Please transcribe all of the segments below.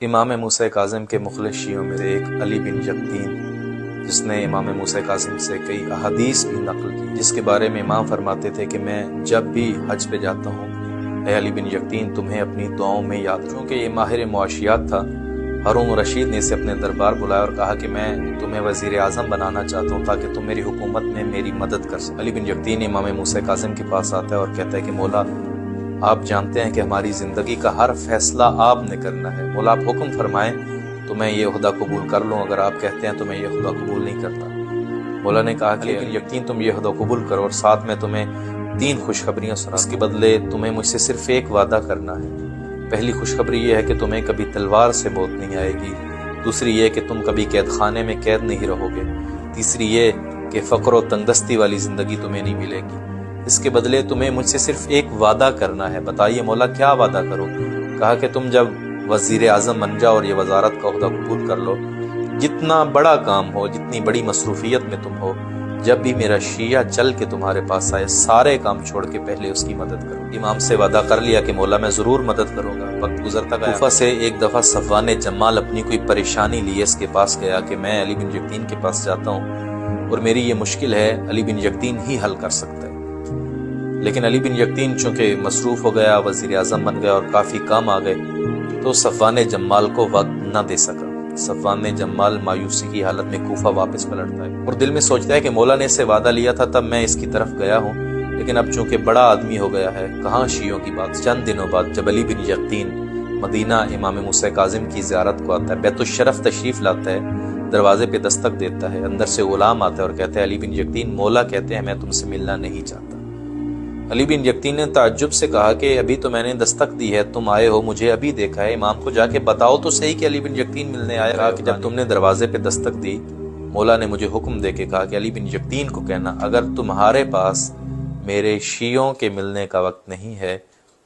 امام موسیٰ کاظم کے مخلص شیعوں میں سے ایک علی بن یقطین، جس نے امام موسیٰ کاظم سے کئی احادیث بھی نقل کی، جس کے بارے میں امام فرماتے تھے کہ میں جب بھی حج پہ جاتا ہوں، اے علی بن یقطین تمہیں اپنی دعاؤں میں یاد رکھوں۔ کہ یہ ماہر معاشیات تھا، ہارون رشید نے اسے اپنے دربار بلایا اور کہا کہ میں تمہیں وزیر اعظم بنانا چاہتا ہوں تاکہ تم میری حکومت میں میری مدد کر سکو۔ علی بن یقطین امام موسیٰ کاظم کے پاس آتا ہے اور کہتا ہے کہ مولا، آپ جانتے ہیں کہ ہماری زندگی کا ہر فیصلہ آپ نے کرنا ہے، مولا آپ حکم فرمائیں تو میں یہ عہدہ قبول کر لوں، اگر آپ کہتے ہیں تو میں یہ عہدہ قبول نہیں کرتا۔ مولا نے کہا کہ یقین تم یہ عہدہ قبول کرو اور ساتھ میں تمہیں 3 خوشخبریاں سنا، اس کے بدلے تمہیں مجھ سے صرف ایک وعدہ کرنا ہے۔ پہلی خوشخبری یہ ہے کہ تمہیں کبھی تلوار سے موت نہیں آئے گی، دوسری یہ کہ تم کبھی قید خانے میں قید نہیں رہو گے، تیسری یہ کہ فقر و تنگدستی والی زندگی تمہیں نہیں ملے گی، اس کے بدلے تمہیں مجھ سے صرف ایک وعدہ کرنا ہے۔ بتائیے مولا کیا وعدہ کرو؟ کہا کہ تم جب وزیر اعظم بن جاؤ اور یہ وزارت کا عہدہ قبول کر لو، جتنا بڑا کام ہو، جتنی بڑی مصروفیت میں تم ہو، جب بھی میرا شیعہ چل کے تمہارے پاس آئے سارے کام چھوڑ کے پہلے اس کی مدد کرو۔ امام سے وعدہ کر لیا کہ مولا میں ضرور مدد کروں گا۔ وقت گزرتا گیا، کوفہ سے ایک دفعہ صفوان جمال اپنی کوئی پریشانی لیے اس کے پاس گیا کہ میں علی بن یقطین کے پاس جاتا ہوں اور میری یہ مشکل ہے، علی بن یقطین ہی حل کر سکتا ہے۔ لیکن علی بن یقطین چونکہ مصروف ہو گیا، وزیر اعظم بن گیا اور کافی کام آ گئے، تو صفوان جمال کو وقت نہ دے سکا۔ صفوان جمال مایوسی کی حالت میں کوفہ واپس پلٹتا ہے اور دل میں سوچتا ہے کہ مولا نے اسے وعدہ لیا تھا تب میں اس کی طرف گیا ہوں، لیکن اب چونکہ بڑا آدمی ہو گیا ہے، کہاں شیعوں کی بات۔ چند دنوں بعد جب علی بن یقطین مدینہ امام موسیٰ کاظم کی زیارت کو آتا ہے، بیت الشرف تشریف لاتا ہے، دروازے پہ دستک دیتا ہے، اندر سے غلام آتا ہے اور کہتا ہے علی بن یقطین مولا کہتے ہیں میں تم سے ملنا نہیں چاہتا۔ علی بن یقطین نے تعجب سے کہا کہ ابھی تو میں نے دستک دی ہے، تم آئے ہو، مجھے ابھی دیکھا ہے، امام کو جا کے بتاؤ تو صحیح کہ علی بن یقطین ملنے آیا۔ کہا کہ جب تم نے دروازے پہ دستک دی، مولا نے مجھے حکم دے کے کہا کہ علی بن یقطین کو کہنا اگر تمہارے پاس میرے شیعوں کے ملنے کا وقت نہیں ہے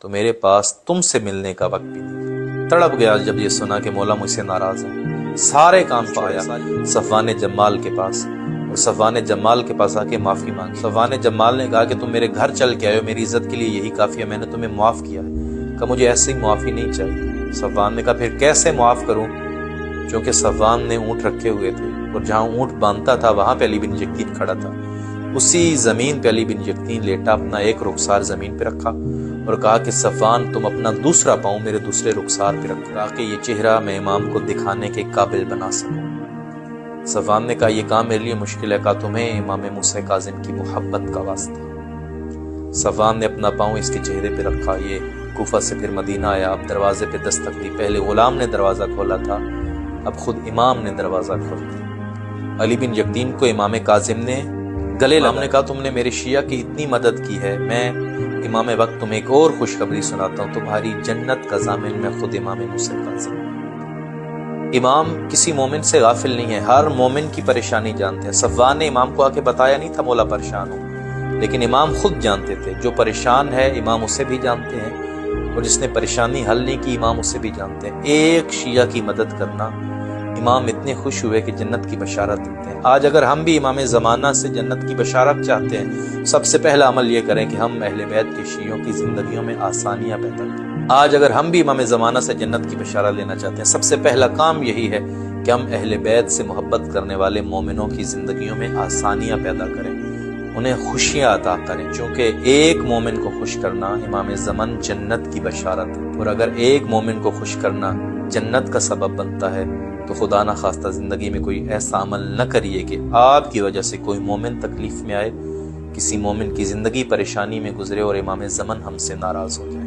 تو میرے پاس تم سے ملنے کا وقت بھی نہیں۔ تڑپ گیا جب یہ سنا کہ مولا مجھ سے ناراض ہے، سارے کام چھوڑا صفوان جمال کے پاس اور صفوان جمال کے پاس آ کے معافی مانگی۔ صفوان جمال نے کہا کہ تم میرے گھر چل کے آئے ہو، میری عزت کے لیے یہی کافی ہے، میں نے تمہیں معاف کیا ہے۔ کہا مجھے ایسے ہی معافی نہیں چاہیے۔ صفوان نے کہا پھر کیسے معاف کروں؟ چونکہ صفوان نے اونٹ رکھے ہوئے تھے اور جہاں اونٹ باندھتا تھا وہاں پہ علی بن یقطین کھڑا تھا، اسی زمین پہ علی بن یقطین لیٹا، اپنا ایک رخسار زمین پہ رکھا اور کہا کہ صفوان تم اپنا دوسرا پاؤں میرے دوسرے رخسار پہ رکھو تاکہ یہ چہرہ میں امام کو دکھانے کے قابل بنا سکوں۔ صفوان نے کہا یہ کام میرے لیے مشکل ہے، کہا تمہیں امام موسیٰ کاظم کی محبت کا واسطہ۔ صفوان نے اپنا پاؤں اس کے چہرے پہ رکھا، یہ کوفہ سے پھر مدینہ آیا، اب دروازے پہ دستک دی، پہلے غلام نے دروازہ کھولا تھا، اب خود امام نے دروازہ کھولا۔ علی بن یقطین کو امام کاظم نے گلے لگا، نے کہا تم نے میرے شیعہ کی اتنی مدد کی ہے، میں امام وقت تمہیں ایک اور خوشخبری سناتا ہوں، تمہاری جنت کا ضامن میں خود امام موسیٰ کاظم۔ امام کسی مومن سے غافل نہیں ہے، ہر مومن کی پریشانی جانتے ہیں۔ صفوان نے امام کو آ کے بتایا نہیں تھا مولا پریشان ہو، لیکن امام خود جانتے تھے، جو پریشان ہے امام اسے بھی جانتے ہیں اور جس نے پریشانی حل نہیں کی امام اسے بھی جانتے ہیں۔ ایک شیعہ کی مدد کرنا، امام اتنے خوش ہوئے کہ جنت کی بشارت دیتے ہیں۔ آج اگر ہم بھی امام زمانہ سے جنت کی بشارت چاہتے ہیں، سب سے پہلا عمل یہ کریں کہ ہم اہل بیت کے شیعوں کی زندگیوں میں آسانیاں پیدا کریں۔ آج اگر ہم بھی امام زمانہ سے جنت کی بشارت لینا چاہتے ہیں، سب سے پہلا کام یہی ہے کہ ہم اہل بیت سے محبت کرنے والے مومنوں کی زندگیوں میں آسانیاں پیدا کریں، انہیں خوشیاں عطا کریں، چونکہ ایک مومن کو خوش کرنا امام زمن جنت کی بشارت ہے، اور اگر ایک مومن کو خوش کرنا جنت کا سبب بنتا ہے تو خدا نہ خواستہ زندگی میں کوئی ایسا عمل نہ کریے کہ آپ کی وجہ سے کوئی مومن تکلیف میں آئے، کسی مومن کی زندگی پریشانی میں گزرے اور امام زمن ہم سے ناراض ہو جائے۔